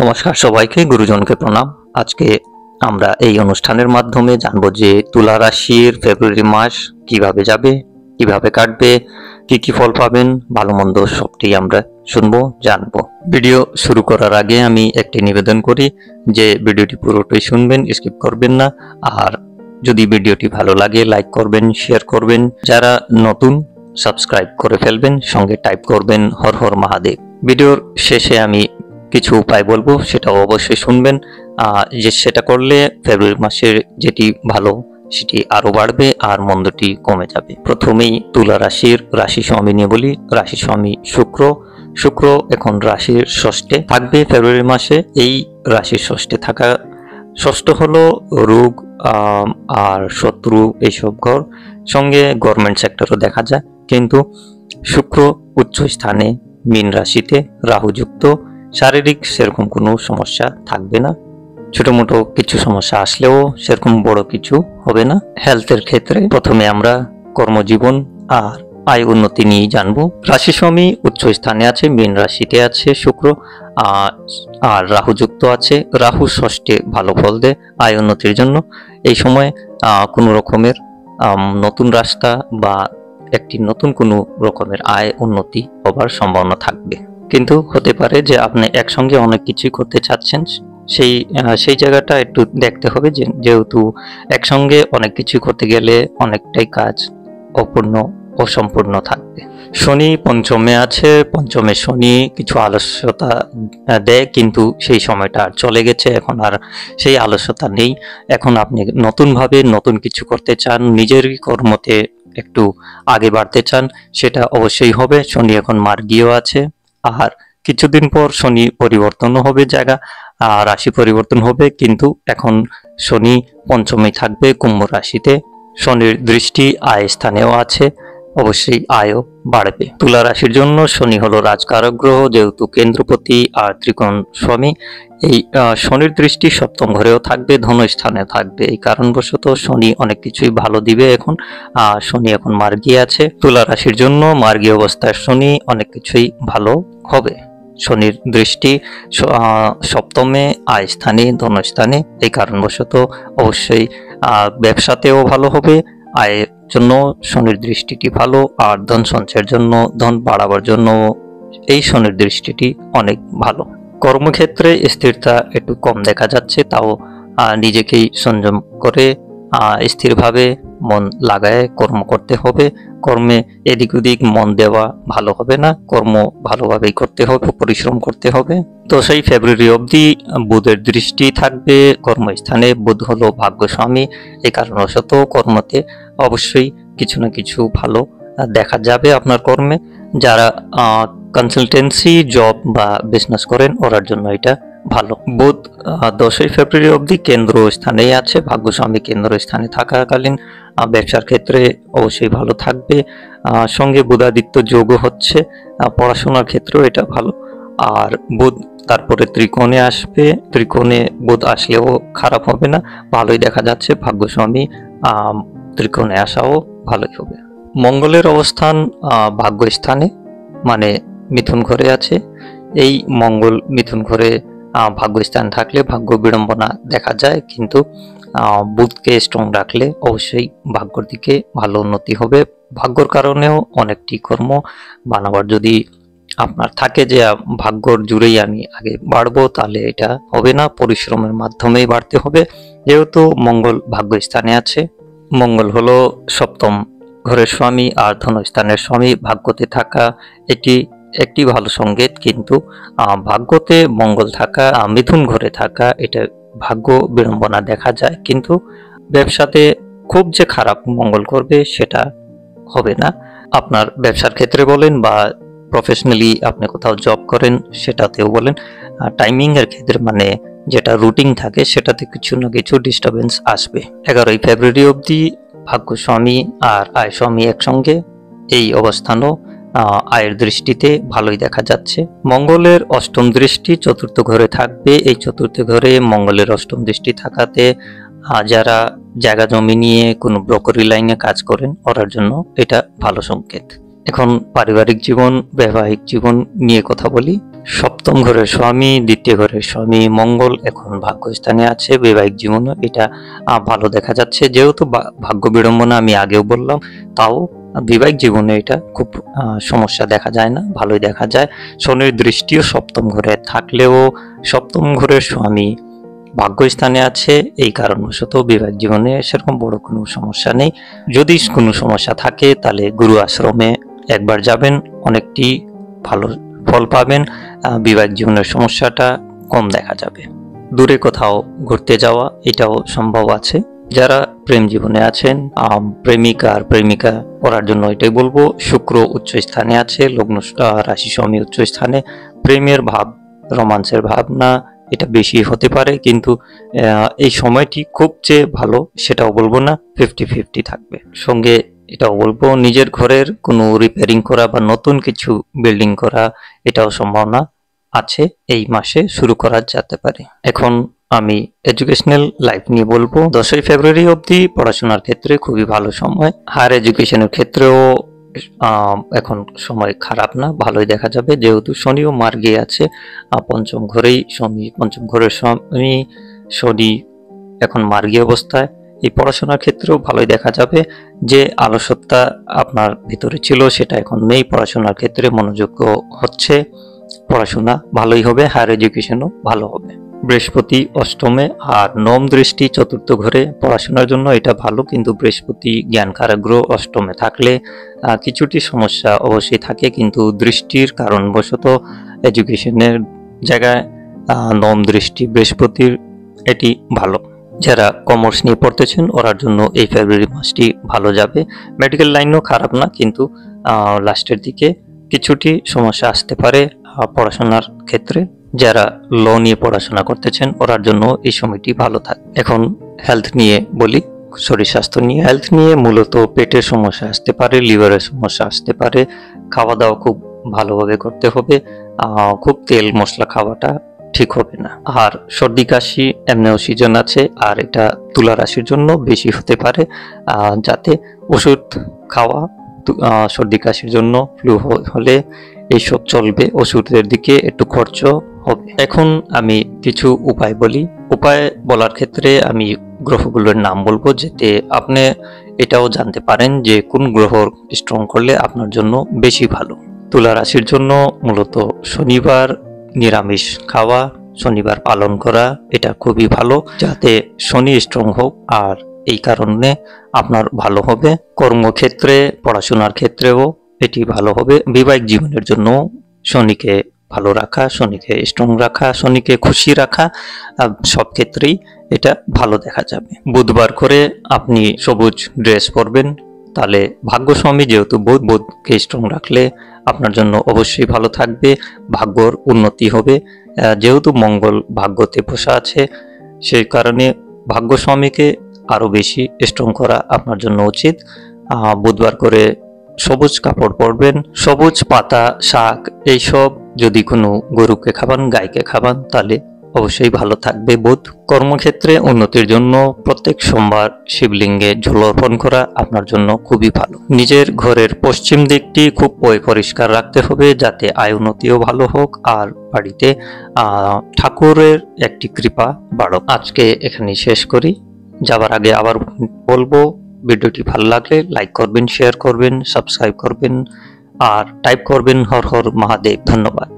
নমস্কার সবাইকে, গুরুজনকে প্রণাম। আজকে আমরা এই অনুষ্ঠানের মাধ্যমে জানবো যে তুলা রাশির ফেব্রুয়ারি মাস কিভাবে যাবে, কিভাবে কাটবে, কি কি ফল পাবেন, ভালো মন্দ সবটি আমরা শুনবো, জানবো। ভিডিও শুরু করার আগে আমি একটি নিবেদন করি যে ভিডিওটি পুরোটাই শুনবেন, স্কিপ করবেন না। আর যদি ভিডিওটি ভালো লাগে লাইক করবেন, শেয়ার করবেন। যারা নতুন সাবস্ক্রাইব করে ফেলবেন, সঙ্গে টাইপ করবেন হর হর মহাদেব। ভিডিওর শেষে আমি কিছু উপায় বলবো, সেটাও অবশ্যই শুনবেন। যে সেটা করলে ফেব্রুয়ারি মাসের যেটি ভালো সেটি আরো বাড়বে আর মন্দটি কমে যাবে। প্রথমেই তুলা রাশির রাশি স্বামী নিয়ে বলি। রাশি স্বামী শুক্র এখন রাশির ষষ্ঠে থাকবে ফেব্রুয়ারি মাসে। এই রাশির ষষ্ঠে থাকা, ষষ্ঠ হলো রোগ আর শত্রু এইসব ঘর, সঙ্গে গভর্নমেন্ট সেক্টরও দেখা যায়। কিন্তু শুক্র উচ্চ স্থানে মীন রাশিতে, রাহুযুক্ত। শারীরিক সেরকম কোনো সমস্যা থাকবে না, ছোট মোটো কিছু সমস্যা আসলেও সেরকম বড় কিছু হবে না। হেলথের ক্ষেত্রে প্রথমে আমরা কর্মজীবন আর আয় উন্নতি নিয়ে জানবো। রাশি স্বামী উচ্চ স্থানে আছে, মীন রাশিতে আছে শুক্র, আর রাহুযুক্ত আছে। রাহু ষষ্ঠে ভালো ফল দেয় আয় উন্নতির জন্য। এই সময় কোনো রকমের নতুন রাস্তা বা একটি নতুন কোনো রকমের আয় উন্নতি হবার সম্ভাবনা থাকবে। কিন্তু হতে পারে যে আপনি একসঙ্গে অনেক কিছুই করতে চাচ্ছেন, সেই জায়গাটা একটু দেখতে হবে। যেহেতু একসঙ্গে অনেক কিছু করতে গেলে অনেকটাই কাজ অসম্পূর্ণ থাকবে। শনি পঞ্চমে আছে, পঞ্চমে শনি কিছু আলস্যতা দেয়, কিন্তু সেই সময়টা আর চলে গেছে, এখন আর সেই আলস্যতা নেই। এখন আপনি নতুনভাবে নতুন কিছু করতে চান, নিজেরই কর্মতে একটু আগে বাড়তে চান, সেটা অবশ্যই হবে। শনি এখন মার্গীয় আছে, আর কিছুদিন পর শনি পরিবর্তনও হবে, জায়গা রাশি পরিবর্তন হবে। কিন্তু এখন শনি পঞ্চমে থাকবে কুম্ভ রাশিতে। শনির দৃষ্টি আয় স্থানেও আছে, অবশ্যই আয়ও বাড়বে। তুলা রাশির জন্য শনি হলো রাজকারক গ্রহ, যেহেতু কেন্দ্রপতি আর ত্রিকোণ স্বামী। এই শনির দৃষ্টি সপ্তম ঘরেও থাকবে, ধনু স্থানে থাকবে। এই কারণবশত শনি অনেক কিছুই ভালো দিবে। এখন শনি এখন মার্গী আছে। তুলা রাশির জন্য মার্গী অবস্থায় শনি অনেক কিছুই ভালো হবে। শনির দৃষ্টি সপ্তমে আয় স্থানে, ধন স্থানে। এই কারণবশত অবশ্যই ব্যবসাতেও ভালো হবে, আয়ের জন্য শনির দৃষ্টিটি ভালো, আর ধন সঞ্চয়ের জন্য, ধন বাড়াবার জন্য এই শনির দৃষ্টিটি অনেক ভালো। কর্মক্ষেত্রে স্থিরতা একটু কম দেখা যাচ্ছে, তাও নিজেকেই সংযম করে স্থিরভাবে মন লাগায় কর্ম করতে হবে। কর্মে এদিক ওদিক মন দেওয়া ভালো হবে না, কর্ম ভালোভাবেই করতে হবে, পরিশ্রম করতে হবে। তো সেই ফেব্রুয়ারি অবধি বুধের দৃষ্টি থাকবে কর্মস্থানে। বুধ হলো ভাগ্যস্বামী, এই কারণবশত কর্মতে অবশ্যই কিছু না কিছু ভালো দেখা যাবে আপনার কর্মে। যারা কনসালটেন্সি জব বা বিজনেস করেন ওরার জন্য এটা ভালো। বুধ 10ই ফেব্রুয়ারি অবধি কেন্দ্র স্থানেই আছে, ভাগ্যস্বামী কেন্দ্র স্থানে থাকাকালীন ব্যবসার ক্ষেত্রে অবশ্যই ভালো থাকবে। সঙ্গে বুধাদিত্য যোগও হচ্ছে, পড়াশোনার ক্ষেত্রেও এটা ভালো। আর বুধ তারপরে ত্রিকোণে আসবে, ত্রিকোণে বুধ আসলেও খারাপ হবে না, ভালোই দেখা যাচ্ছে। ভাগ্যস্বামী ত্রিকোণে আসাও ভালোই হবে। মঙ্গলের অবস্থান ভাগ্যস্থানে, মানে মিথুন ঘরে আছে। এই মঙ্গল মিথুন ঘরে ভাগ্যস্থান থাকলে ভাগ্য বিড়ম্বনা দেখা যায়, কিন্তু বুধকে স্ট্রং রাখলে অবশ্যই ভাগ্যর দিকে ভালো উন্নতি হবে। ভাগ্যর কারণেও অনেকটি কর্ম বানাবার যদি আপনার থাকে যে ভাগ্যর জুড়েই আমি আগে বাড়বো, তাহলে এটা হবে না, পরিশ্রমের মাধ্যমেই বাড়তে হবে। যেহেতু মঙ্গল ভাগ্যস্থানে আছে, মঙ্গল হলো সপ্তম ঘরের স্বামী আর ধনস্থানের স্বামী। ভাগ্যতে থাকা এটি একটি ভালো সংকেত, কিন্তু ভাগ্যতে মঙ্গল থাকা, মিথুন ঘরে থাকা, এটা ভাগ্য বিড়ম্বনা দেখা যায়। কিন্তু ব্যবসাতে খুব যে খারাপ মঙ্গল করবে সেটা হবে না। আপনার ব্যবসার ক্ষেত্রে বলেন বা প্রফেশনালি আপনি কোথাও জব করেন সেটাতেও বলেন, টাইমিং এর ক্ষেত্রে মানে যেটা রুটিন থাকে সেটাতে কিছু না কিছু ডিস্টারবেন্স আসবে। 11ই ফেব্রুয়ারি অবধি ভাগ্যস্বামী আর আয় স্বামী একসঙ্গে, এই অবস্থানও আয়ের দৃষ্টিতে ভালোই দেখা যাচ্ছে। মঙ্গলের অষ্টম দৃষ্টি চতুর্থ ঘরে থাকবে। এই চতুর্থ ঘরে মঙ্গলের অষ্টম দৃষ্টি থাকাতে যারা জায়গা জমি নিয়ে কোনো ব্রোকারি লাইনে কাজ করেন ওরার জন্য এটা ভালো সংকেত। এখন পারিবারিক জীবন, বৈবাহিক জীবন নিয়ে কথা বলি। সপ্তম ঘরের স্বামী, দ্বিতীয় ঘরের স্বামী মঙ্গল এখন ভাগ্যস্থানে আছে। বৈবাহিক জীবনে এটা ভালো দেখা যাচ্ছে, যেহেতু ভাগ্য বিড়ম্বনা আমি আগেও বললাম, তাও বিবাহিক জীবনে এটা খুব সমস্যা দেখা যায় না, ভালোই দেখা যায়। শনির দৃষ্টিও সপ্তম ঘরে থাকলেও সপ্তম ঘরের স্বামী ভাগ্যস্থানে আছে, এই কারণবশত বিবাহিক জীবনে সেরকম বড় কোনো সমস্যা নেই। যদি কোনো সমস্যা থাকে তাহলে গুরু আশ্রমে একবার যাবেন, অনেকটি ভালো ফল পাবেন। বিবাহিক জীবনের সমস্যাটা কম দেখা যাবে। দূরে কোথাও ঘুরতে যাওয়া এটাও সম্ভব আছে। যারা প্রেম জীবনে আছেন, প্রেমিকা আর প্রেমিকা করার জন্য এটাই বলবো, শুক্র উচ্চ স্থানে আছে, লগ্ন রাশি স্বামী উচ্চ স্থানে। প্রেমের ভাব, রোমান্সের ভাবনা এটা বেশি হতে পারে, কিন্তু এই সময়টি খুব যে ভালো সেটাও বলবো না, 50-50 থাকবে। সঙ্গে এটাও বলবো নিজের ঘরের কোনো রিপেয়ারিং করা বা নতুন কিছু বিল্ডিং করা এটাও সম্ভাবনা আছে, এই মাসে শুরু করা যেতে পারে। এখন আমি এডুকেশনাল লাইফ নিয়ে বলবো। 10ই ফেব্রুয়ারি অবধি পড়াশোনার ক্ষেত্রে খুবই ভালো সময়। হায়ার এডুকেশনের ক্ষেত্রেও এখন সময় খারাপ না, ভালোই দেখা যাবে, যেহেতু শনিও মার্গে আছে। পঞ্চম ঘরেই শনি, পঞ্চম ঘরের স্বামী শনি এখন মার্গী অবস্থায়। এই পড়াশোনার ক্ষেত্রেও ভালোই দেখা যাবে। যে আলস্যতা আপনার ভিতরে ছিল সেটা এখন নেই, পড়াশোনার ক্ষেত্রে মনোযোগ হচ্ছে, পড়াশোনা ভালোই হবে, হায়ার এডুকেশনও ভালো হবে। বৃহস্পতি অষ্টমে আর নবম দৃষ্টি চতুর্থ ঘরে, পড়াশোনার জন্য এটা ভালো, কিন্তু বৃহস্পতি জ্ঞানকারক গ্রহ অষ্টমে থাকলে কিছুটি সমস্যা অবশ্যই থাকে, কিন্তু দৃষ্টির কারণবশত এডুকেশনের জায়গায় নবম দৃষ্টি বৃহস্পতির এটি ভালো। যারা কমার্স নিয়ে পড়তেছেন ওরার জন্য এই ফেব্রুয়ারি মাসটি ভালো যাবে। মেডিকেল লাইনও খারাপ না, কিন্তু লাস্টের দিকে কিছুটি সমস্যা আসতে পারে পড়াশোনার ক্ষেত্রে। যারা ল নিয়ে পড়াশোনা করতেছেন ওরার জন্য এই সময়টি ভালো থাকে। এখন হেলথ নিয়ে বলি, শরীর স্বাস্থ্য নিয়ে। হেলথ নিয়ে মূলত পেটের সমস্যা আসতে পারে, লিভারের সমস্যা আসতে পারে। খাওয়া দাওয়া খুব ভালোভাবে করতে হবে, খুব তেল মশলা খাওয়াটা ঠিক হবে না। আর সর্দি কাশি এমনিও সিজন আছে, আর এটা তুলা রাশির জন্য বেশি হতে পারে, যাতে ওষুধ খাওয়া, সর্দি কাশির জন্য ফ্লু হলে এইসব চলবে, ওষুধের দিকে একটু খরচ হবে। এখন আমি কিছু উপায় বলি। উপায় বলার ক্ষেত্রে আমি গ্রহগুলোর নাম বলবো, যাতে আপনি এটাও জানতে পারেন যে কোন গ্রহ স্ট্রং করলে আপনার জন্য বেশি ভালো। তুলা রাশির জন্য মূলত শনিবার নিরামিষ খাওয়া, শনিবার পালন করা এটা খুবই ভালো, যাতে শনি স্ট্রং হোক, আর এই কারণে আপনার ভালো হবে। কর্মক্ষেত্রে, পড়াশোনার ক্ষেত্রেও এটি ভালো হবে। বিবাহিক জীবনের জন্য শনিকে ভালো রাখা, শনিকে স্ট্রং রাখা, শনিকে খুশি রাখা, সব ক্ষেত্রেই এটা ভালো দেখা যাবে। বুধবার করে আপনি সবুজ ড্রেস পরবেন, তাহলে ভাগ্যস্বামী যেহেতু বুধকে স্ট্রং রাখলে আপনার জন্য অবশ্যই ভালো থাকবে, ভাগ্যর উন্নতি হবে। যেহেতু মঙ্গল ভাগ্যতে বসা আছে, সেই কারণে ভাগ্যস্বামীকে আরো বেশি স্ট্রং করা আপনার জন্য উচিত। বুধবার করে সবুজ কাপড় পরবেন, সবুজ পাতা, শাক এইসব যদি কোনো গরুকে খাবান, গাইকে খাবান, তাহলে অবশ্যই ভালো থাকবে বুধ। কর্মক্ষেত্রে উন্নতির জন্য প্রত্যেক সোমবার শিবলিঙ্গে জল অর্পণ করা আপনার জন্য খুবই ভালো। নিজের ঘরের পশ্চিম দিকটি খুব পরিষ্কার রাখতে হবে, যাতে আয় উন্নতিও ভালো হোক, আর বাড়িতে ঠাকুরের একটি কৃপা বাড়ুক। আজকে এখানেই শেষ করি। যাবার আগে আবার বলবো, ভিডিওটি ভালো লাগলে লাইক করবেন, শেয়ার করবেন, সাবস্ক্রাইব করবেন, আর টাইপ করবেন হর হর মহাদেব। ধন্যবাদ।